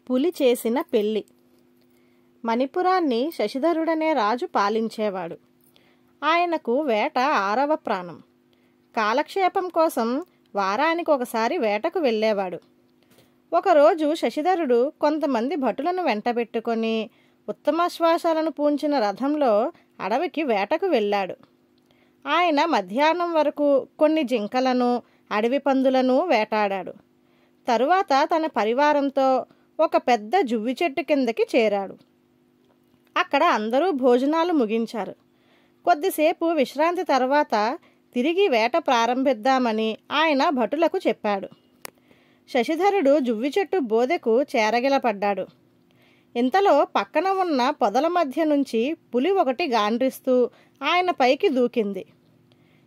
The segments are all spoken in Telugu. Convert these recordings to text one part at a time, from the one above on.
పులి చేసిన పెళ్లి. మణిపురాన్ని శశిధరుడనే రాజు పాలించేవాడు. ఆయనకు వేట 6వ ప్రాణం. కాలక్షేపం కోసం వారానికి ఒకసారి వేటకు వెళ్ళేవాడు. ఒకరోజు శశిధరుడు కొంతమంది భటులను వెంటబెట్టుకొని ఉత్తమాశ్వాసాలను పూంచిన రథంలో అడవికి వేటకు వెళ్ళాడు. ఆయన మధ్యాహ్నం వరకు కొన్ని జింకలను, అడవి పందులను వేటాడాడు. తరువాత తన పరివారంతో ఒక పెద్ద జువ్వి చెట్టు కిందకి చేరాడు. అక్కడ అందరూ భోజనాలు ముగించారు. కొద్దిసేపు విశ్రాంతి తర్వాత తిరిగి వేట ప్రారంభిద్దామని ఆయన భటులకు చెప్పాడు. శశిధరుడు జువ్వి చెట్టు బోదెకు చేరగిలపడ్డాడు. ఇంతలో పక్కన ఉన్న పొదల మధ్య నుంచి పులి ఒకటి గాండ్రిస్తూ ఆయన పైకి దూకింది.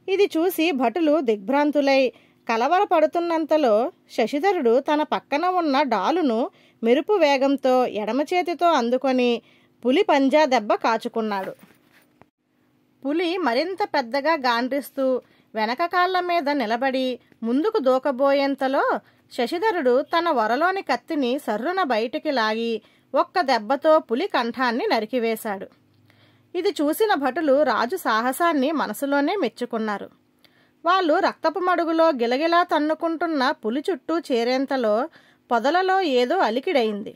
ఇది చూసి భటులు దిగ్భ్రాంతులై కలవరపడుతున్నంతలో శశిధరుడు తన పక్కన ఉన్న డాలును మెరుపు వేగంతో ఎడమ చేతితో అందుకొని పులి పంజా దెబ్బ కాచుకున్నాడు. పులి మరింత పెద్దగా గాండ్రిస్తూ వెనక కాళ్ల మీద నిలబడి ముందుకు దూకబోయేంతలో శశిధరుడు తన వరలోని కత్తిని సర్రున బయటికి లాగి ఒక్క దెబ్బతో పులి కంఠాన్ని నరికివేశాడు. ఇది చూసిన భటులు రాజు సాహసాన్ని మనసులోనే మెచ్చుకున్నారు. వాళ్ళు రక్తపు మడుగులో గిలగిలా తన్నుకుంటున్న పులి చుట్టూ చేరేంతలో పొదలలో ఏదో అలికిడైంది.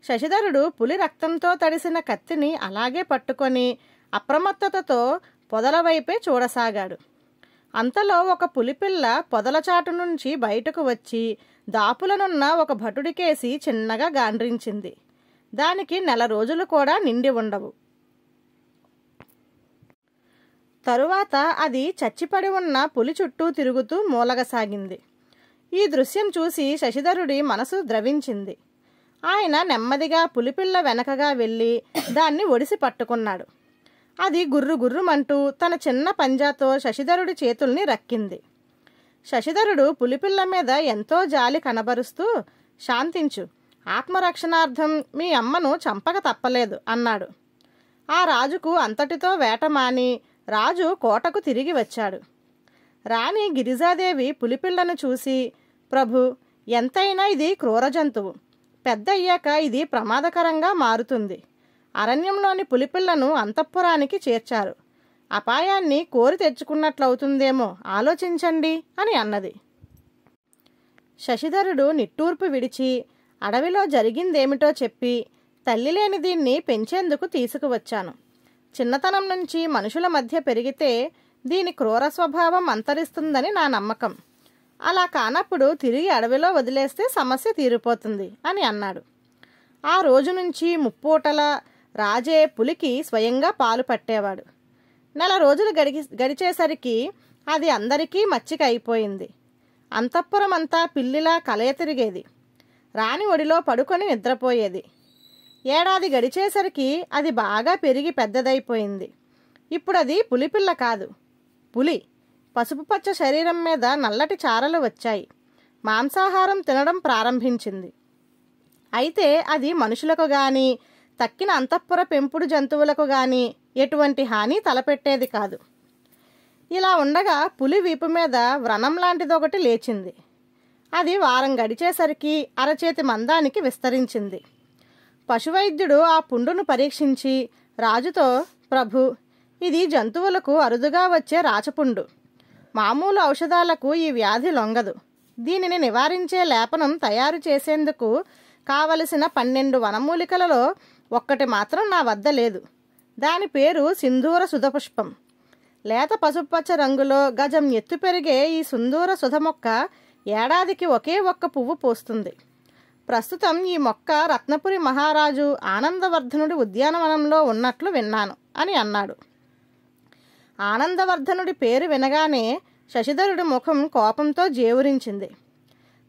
శశిధరుడు పులి రక్తంతో తడిసిన కత్తిని అలాగే పట్టుకొని అప్రమత్తతతో పొదల వైపే చూడసాగాడు. అంతలో ఒక పులిపిల్ల పొదల చాటు నుంచి బయటకు వచ్చి దాపులనున్న ఒక భటుడికేసి చిన్నగా గాండ్రించింది. దానికి 1 రోజులు కూడా నిండి ఉండవు. తరువాత అది చచ్చిపడి ఉన్న పులి చుట్టూ తిరుగుతూ మూలగసాగింది. ఈ దృశ్యం చూసి శశిధరుడి మనసు ద్రవించింది. ఆయన నెమ్మదిగా పులిపిల్ల వెనకగా వెళ్ళి దాన్ని ఒడిసి పట్టుకున్నాడు. అది గుర్రు గుర్రుమంటూ తన చిన్న పంజాతో శశిధరుడి చేతుల్ని రక్కింది. శశిధరుడు పులిపిల్ల మీద ఎంతో జాలి కనబరుస్తూ, శాంతించు, ఆత్మరక్షణార్థం మీ అమ్మను చంపక తప్పలేదు అన్నాడు. ఆ రాజుకు అంతటితో వేట మాని రాజు కోటకు తిరిగి వచ్చాడు. రాణి గిరిజాదేవి పులిపిల్లను చూసి, ప్రభు, ఎంతైనా ఇది క్రూర జంతువు, పెద్దయ్యాక ఇది ప్రమాదకరంగా మారుతుంది. అరణ్యంలోని పులిపిల్లను అంతఃపురానికి చేర్చారు. అపాయాన్ని కోరి తెచ్చుకున్నట్లవుతుందేమో ఆలోచించండి అని అన్నది. శశిధరుడు నిట్టూర్పు విడిచి అడవిలో జరిగిందేమిటో చెప్పి, తల్లి లేని దీన్ని పెంచేందుకు తీసుకువచ్చాను. చిన్నతనం నుంచి మనుషుల మధ్య పెరిగితే దీని క్రూర స్వభావం అంతరిస్తుందని నా నమ్మకం. అలా కానప్పుడు తిరిగి అడవిలో వదిలేస్తే సమస్య తీరిపోతుంది అని అన్నాడు. ఆ రోజు నుంచి ముప్పూటల రాజే పులికి స్వయంగా పాలు పట్టేవాడు. 1 రోజులు గడిచేసరికి అది అందరికీ మచ్చిక అయిపోయింది. అంతఃపురం అంతా పిల్లిలా కలయ తిరిగేది. రాణి ఒడిలో పడుకొని నిద్రపోయేది. 1 ఏడాది గడిచేసరికి అది బాగా పెరిగి పెద్దదైపోయింది. ఇప్పుడు అది పులిపిల్ల కాదు, పులి. పసుపు పచ్చ శరీరం మీద నల్లటి చారలు వచ్చాయి. మాంసాహారం తినడం ప్రారంభించింది. అయితే అది మనుషులకు గాని, తక్కిన అంతఃపుర పెంపుడు జంతువులకు గాని ఎటువంటి హాని తలపెట్టేది కాదు. ఇలా ఉండగా పులి వీపు మీద వ్రణం లాంటిదొకటి లేచింది. అది వారం గడిచేసరికి అరచేతి మందానికి విస్తరించింది. పశువైద్యుడు ఆ పుండును పరీక్షించి రాజుతో, ప్రభు, ఇది జంతువులకు అరుదుగా వచ్చే రాచపుండు. మామూలు ఔషధాలకు ఈ వ్యాధి లొంగదు. దీనిని నివారించే లేపనం తయారు చేసేందుకు కావలసిన 12 వనమూలికలలో ఒక్కటి మాత్రం నా వద్ద లేదు. దాని పేరు సింధూర సుధపుష్పం. లేత పసుపచ్చ రంగులో గజం ఎత్తు పెరిగే ఈ సింధూర సుధ మొక్క ఏడాదికి ఒకే ఒక్క పువ్వు పోస్తుంది. ప్రస్తుతం ఈ మొక్క రత్నపురి మహారాజు ఆనందవర్ధనుడి ఉద్యానవనంలో ఉన్నట్లు విన్నాను అని అన్నాడు. ఆనందవర్ధనుడి పేరు వినగానే శశిధరుడి ముఖం కోపంతో జేవురించింది.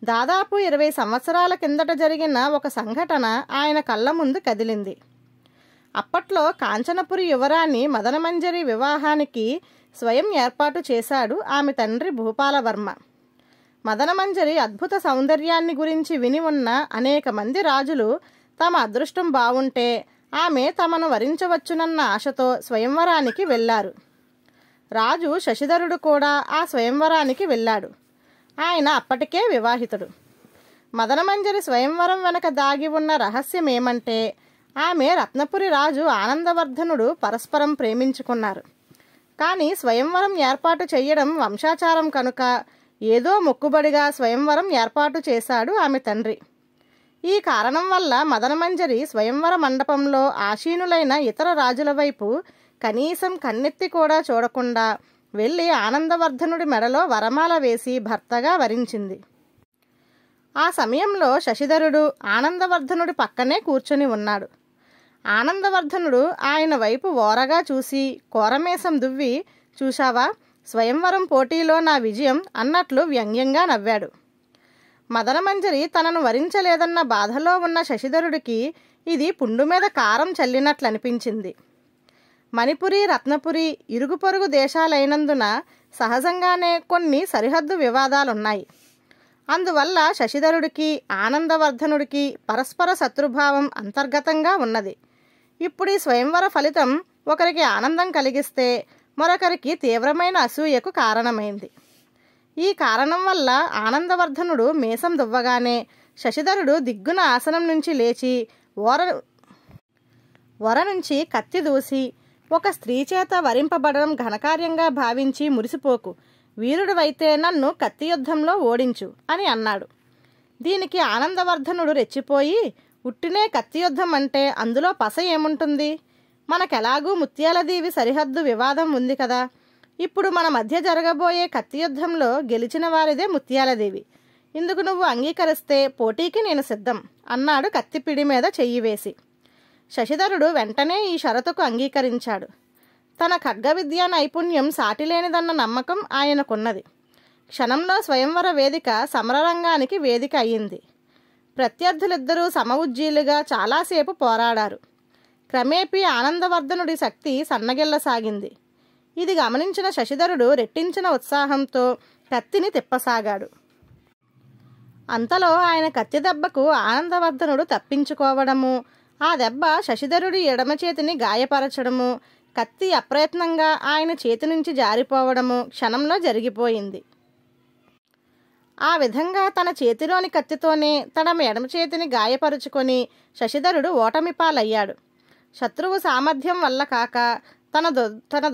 దాదాపు 20 సంవత్సరాల కిందట జరిగిన ఒక సంఘటన ఆయన కళ్ళ ముందు కదిలింది. అప్పట్లో కాంచనపురి యువరాణి మదనమంజరి వివాహానికి స్వయం ఏర్పాటు చేశాడు ఆమె తండ్రి భూపాలవర్మ. మదనమంజరి అద్భుత సౌందర్యాన్ని గురించి విని ఉన్న అనేక మంది రాజులు తమ అదృష్టం బావుంటే ఆమె తమను వరించవచ్చునన్న ఆశతో స్వయంవరానికి వెళ్ళారు. రాజు శశిధరుడు కూడా ఆ స్వయంవరానికి వెళ్ళాడు. ఆయన అప్పటికే వివాహితుడు. మదనమంజరి స్వయంవరం వెనక దాగి ఉన్న రహస్యం ఏమంటే, ఆమె రత్నపురి రాజు ఆనందవర్ధనుడు పరస్పరం ప్రేమించుకున్నారు. కానీ స్వయంవరం ఏర్పాటు చేయడం వంశాచారం కనుక ఏదో మొక్కుబడిగా స్వయంవరం ఏర్పాటు చేశాడు ఆమె తండ్రి. ఈ కారణం వల్ల మదనమంజరి స్వయంవర మండపంలో ఆసీనులైన ఇతర రాజుల వైపు కనీసం కన్నెత్తి కూడా చూడకుండా వెళ్ళి ఆనందవర్ధనుడి మెడలో వరమాల వేసి భర్తగా వరించింది. ఆ సమయంలో శశిధరుడు ఆనందవర్ధనుడి పక్కనే కూర్చొని ఉన్నాడు. ఆనందవర్ధనుడు ఆయన వైపు ఓరగా చూసి కోరమేసం దువ్వి, చూశావా, స్వయంవరం పోటీలో నా విజయం అన్నట్లు వ్యంగ్యంగా నవ్వాడు. మదనమంజరి తనను వరించలేదన్న బాధలో ఉన్న శశిధరుడికి ఇది పుండు మీద కారం చల్లినట్లనిపించింది. మణిపురి, రత్నపురి ఇరుగు పొరుగు దేశాలైనందున సహజంగానే కొన్ని సరిహద్దు వివాదాలున్నాయి. అందువల్ల శశిధరుడికి ఆనందవర్ధనుడికి పరస్పర శత్రుభావం అంతర్గతంగా ఉన్నది. ఇప్పుడు ఈ స్వయంవర ఫలితం ఒకరికి ఆనందం కలిగిస్తే మరొకరికి తీవ్రమైన అసూయకు కారణమైంది. ఈ కారణం వల్ల ఆనందవర్ధనుడు మీసం దువ్వగానే శశిధరుడు దిగ్గున ఆసనం నుంచి లేచి వర నుంచి కత్తి దూసి, ఒక స్త్రీ చేత వరింపబడడం ఘనకార్యంగా భావించి మురిసిపోకు, వీరుడివైతే నన్ను కత్తి యుద్ధంలో ఓడించు అని అన్నాడు. దీనికి ఆనందవర్ధనుడు రెచ్చిపోయి, ఉట్టినే కత్తి యుద్ధం అంటే అందులో పస ఏముంటుంది? మనకెలాగూ ముత్యాలదేవి సరిహద్దు వివాదం ఉంది కదా, ఇప్పుడు మన మధ్య జరగబోయే కత్తి యుద్ధంలో గెలిచిన వారిదే ముత్యాలదేవి. ఇందుకు నువ్వు అంగీకరిస్తే పోటీకి నేను సిద్ధం అన్నాడు కత్తిపిడి మీద చెయ్యి వేసి. శశిధరుడు వెంటనే ఈ షరతుకు అంగీకరించాడు. తన ఖడ్గ విద్యా నైపుణ్యం సాటిలేనిదన్న నమ్మకం ఆయనకున్నది. క్షణంలో స్వయంవర వేదిక సమరరంగానికి వేదిక అయ్యింది. ప్రత్యర్థులిద్దరూ సమఉజ్జీలుగా చాలాసేపు పోరాడారు. క్రమేపీ ఆనందవర్ధనుడి శక్తి సన్నగిల్లసాగింది. ఇది గమనించిన శశిధరుడు రెట్టించిన ఉత్సాహంతో కత్తిని తిప్పసాగాడు. అంతలో ఆయన కత్తి దెబ్బకు ఆనందవర్ధనుడు తప్పించుకోవడము, ఆ దెబ్బ శశిధరుడి ఎడమ చేతిని గాయపరచడము, కత్తి అప్రయత్నంగా ఆయన చేతి నుంచి జారిపోవడము క్షణంలో జరిగిపోయింది. ఆ విధంగా తన చేతిలోని కత్తితోనే తన ఎడమ చేతిని గాయపరుచుకొని శశిధరుడు ఓటమి పాలయ్యాడు. శత్రువు సామర్థ్యం వల్ల కాక తన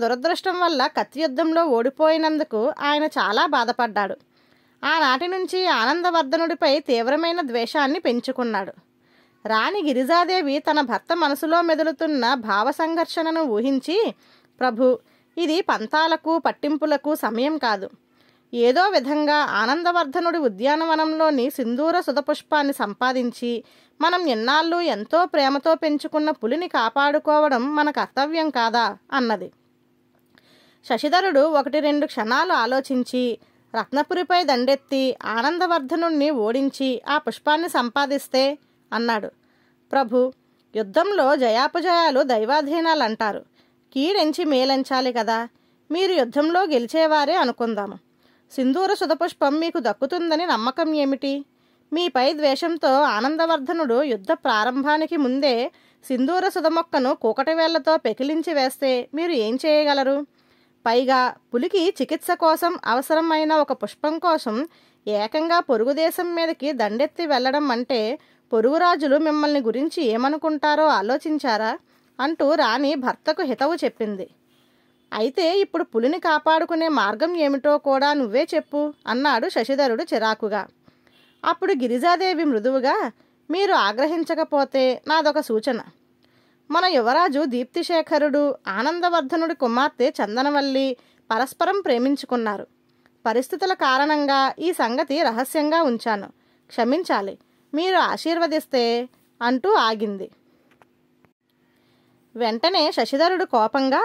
దురదృష్టం వల్ల కత్తి యుద్ధంలో ఓడిపోయినందుకు ఆయన చాలా బాధపడ్డాడు. ఆనాటి నుంచి ఆనందవర్ధనుడిపై తీవ్రమైన ద్వేషాన్ని పెంచుకున్నాడు. రాణి గిరిజాదేవి తన భర్త మనసులో మెదులుతున్న భావ సంఘర్షణను ఊహించి, ప్రభు, ఇది పంతాలకు పట్టింపులకు సమయం కాదు. ఏదో విధంగా ఆనందవర్ధనుడి ఉద్యానవనంలోని సింధూర సుధపుష్పాన్ని సంపాదించి మనం ఎన్నాళ్ళు ఎంతో ప్రేమతో పెంచుకున్న పులిని కాపాడుకోవడం మన కర్తవ్యం కాదా అన్నది. శశిధరుడు 1-2 క్షణాలు ఆలోచించి రత్నపురిపై దండెత్తి ఆనందవర్ధనుణ్ణి ఓడించి ఆ పుష్పాన్ని సంపాదిస్తే అన్నాడు. ప్రభు, యుద్ధంలో జయాపజయాలు దైవాధీనాలంటారు. కీడెంచి మేలెంచాలి కదా. మీరు యుద్ధంలో గెలిచేవారే అనుకుందాము. సింధూర సుధపుష్పం మీకు దక్కుతుందని నమ్మకం ఏమిటి? మీపై ద్వేషంతో ఆనందవర్ధనుడు యుద్ధ ప్రారంభానికి ముందే సింధూర సుధమొక్కను కూకటివేళ్లతో పెకిలించి వేస్తే మీరు ఏం చేయగలరు? పైగా పులికి చికిత్స కోసం అవసరమైన ఒక పుష్పం కోసం ఏకంగా పొరుగుదేశం మీదకి దండెత్తి వెళ్లడం అంటే పొరుగురాజులు మిమ్మల్ని గురించి ఏమనుకుంటారో ఆలోచించారా అంటూ రాణి భర్తకు హితవు చెప్పింది. అయితే ఇప్పుడు పులిని కాపాడుకునే మార్గం ఏమిటో కూడా నువ్వే చెప్పు అన్నాడు శశిధరుడు చిరాకుగా. అప్పుడు గిరిజాదేవి మృదువుగా, మీరు ఆగ్రహించకపోతే నాదొక సూచన. మన యువరాజు దీప్తిశేఖరుడు ఆనందవర్ధనుడి కుమార్తె చందనవల్లి పరస్పరం ప్రేమించుకున్నారు. పరిస్థితుల కారణంగా ఈ సంగతి రహస్యంగా ఉంచాను. క్షమించాలి, మీరు ఆశీర్వదిస్తే అంటూ ఆగింది. వెంటనే శశిధరుడు కోపంగా,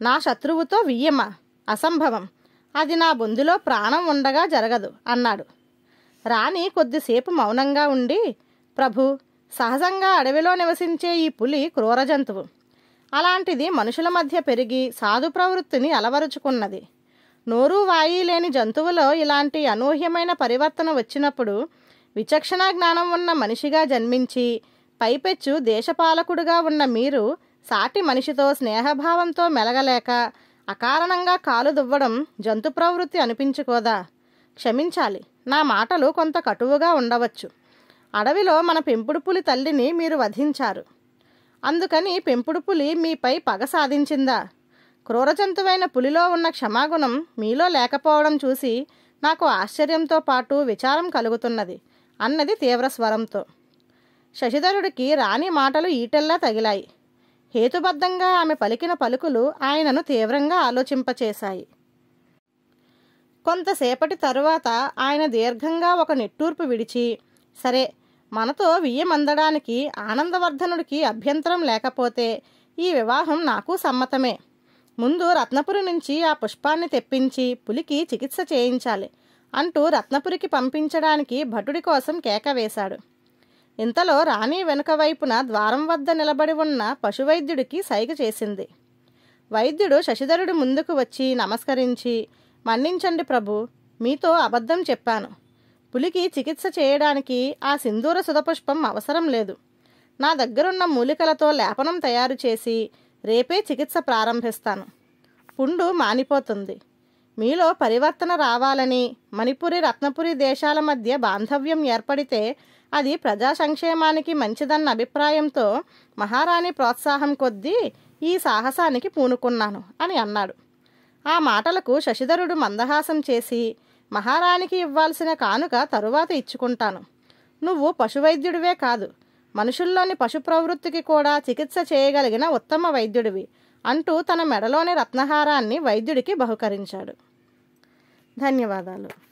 నా శత్రువుతో వియ్యమా? అసంభవం. అది నా బొందులో ప్రాణం ఉండగా జరగదు అన్నాడు. రాణి కొద్దిసేపు మౌనంగా ఉండి, ప్రభు, సహజంగా అడవిలో నివసించే ఈ పులి క్రూర జంతువు. అలాంటిది మనుషుల మధ్య పెరిగి సాధు ప్రవృత్తిని అలవరుచుకున్నది. నోరు వాయి లేని జంతువులో ఇలాంటి అనూహ్యమైన పరివర్తన వచ్చినప్పుడు విచక్షణ జ్ఞానం ఉన్న మనిషిగా జన్మించి పైపెచ్చు దేశపాలకుడుగా ఉన్న మీరు సాటి మనిషితో స్నేహభావంతో మెలగలేక అకారణంగా కాలు దువ్వడం జంతు ప్రవృత్తి అనిపించుకోదా? క్షమించాలి, నా మాటలు కొంత కటువుగా ఉండవచ్చు. అడవిలో మన పెంపుడు పులి తల్లిని మీరు వధించారు. అందుకని పెంపుడు పులి మీపై పగ సాధించిందా? క్రూర జంతువైన పులిలో ఉన్న క్షమాగుణం మీలో లేకపోవడం చూసి నాకు ఆశ్చర్యంతో పాటు విచారం కలుగుతున్నది అన్నది తీవ్ర స్వరంతో. శశిధరుడికి రాణి మాటలు ఈటెల్లా తగిలాయి. హేతుబద్ధంగా ఆమె పలికిన పలుకులు ఆయనను తీవ్రంగా ఆలోచింపచేశాయి. కొంతసేపటి తరువాత ఆయన దీర్ఘంగా ఒక నిట్టూర్పు విడిచి, సరే, మనతో వియ్యమందడానికి ఆనందవర్ధనుడికి అభ్యంతరం లేకపోతే ఈ వివాహం నాకు సమ్మతమే. ముందు రత్నపురి నుంచి ఆ పుష్పాన్ని తెప్పించి పులికి చికిత్స చేయించాలి అంటూ రత్నపురికి పంపించడానికి భటుడి కోసం కేక వేశాడు. ఇంతలో రాణి వెనుక వైపున ద్వారం వద్ద నిలబడి ఉన్న పశువైద్యుడికి సైగ చేసింది. వైద్యుడు శశిధరుడి ముందుకు వచ్చి నమస్కరించి, మన్నించండి ప్రభు, మీతో అబద్ధం చెప్పాను. పులికి చికిత్స చేయడానికి ఆ సింధూర సుధపుష్పం అవసరం లేదు. నా దగ్గరున్న మూలికలతో లేపనం తయారు చేసి రేపే చికిత్స ప్రారంభిస్తాను. పుండు మానిపోతుంది. మీలో పరివర్తన రావాలని, మణిపురి రత్నపురి దేశాల మధ్య బాంధవ్యం ఏర్పడితే అది ప్రజా సంక్షేమానికి మంచిదన్న అభిప్రాయంతో మహారాణి ప్రోత్సాహం కొద్దీ ఈ సాహసానికి పూనుకున్నాను అని అన్నాడు. ఆ మాటలకు శశిధరుడు మందహాసం చేసి, మహారాణికి ఇవ్వాల్సిన కానుక తరువాత ఇచ్చుకుంటాను. నువ్వు పశువైద్యుడివే కాదు, మనుషుల్లోని పశు ప్రవృత్తికి కూడా చికిత్స చేయగలిగిన ఉత్తమ వైద్యుడివి అంటూ తన మెడలోని రత్నహారాన్ని వైద్యుడికి బహుకరించాడు. ధన్యవాదాలు.